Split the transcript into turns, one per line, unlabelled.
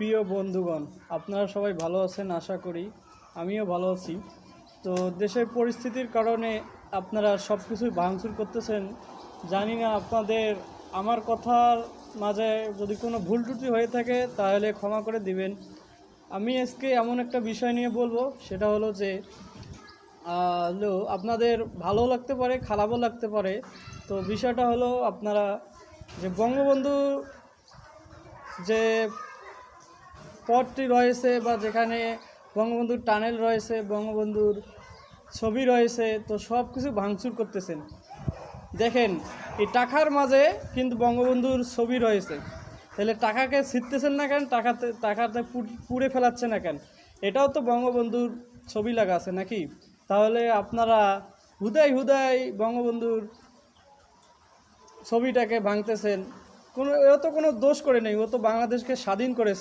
প্রিয় বন্ধুগণ, আপনারা সবাই ভালো আছেন আশা করি। আমিও ভালো আছি। তো দেশের পরিস্থিতির কারণে আপনারা সব কিছুই ভাঙচুর করতেছেন। জানি না আপনাদের আমার কথার মাঝে যদি কোনো ভুল ত্রুটি হয়ে থাকে তাহলে ক্ষমা করে দিবেন। আমি আজকে এমন একটা বিষয় নিয়ে বলবো, সেটা হলো যে আপনাদের ভালো লাগতে পারে, খারাপও লাগতে পারে। তো বিষয়টা হলো আপনারা যে বঙ্গবন্ধু যে পথটি রয়েছে বা যেখানে বঙ্গবন্ধুর টানেল রয়েছে, বঙ্গবন্ধুর ছবি রয়েছে, তো সব কিছু ভাঙচুর করতেছেন। দেখেন, এই টাকার মাঝে কিন্তু বঙ্গবন্ধুর ছবি রয়েছে, তাহলে টাকাকে ছিঁড়তেছেন না কেন? টাকাতে পুড়ে ফেলাচ্ছে না কেন? এটাও তো বঙ্গবন্ধুর ছবি লাগা আছে নাকি? তাহলে আপনারা হুদাই হুদাই বঙ্গবন্ধুর ছবিটাকে ভাঙতেছেন। ও তো কোনো দোষ করে নেই, ও তো বাংলাদেশকে স্বাধীন করেছে।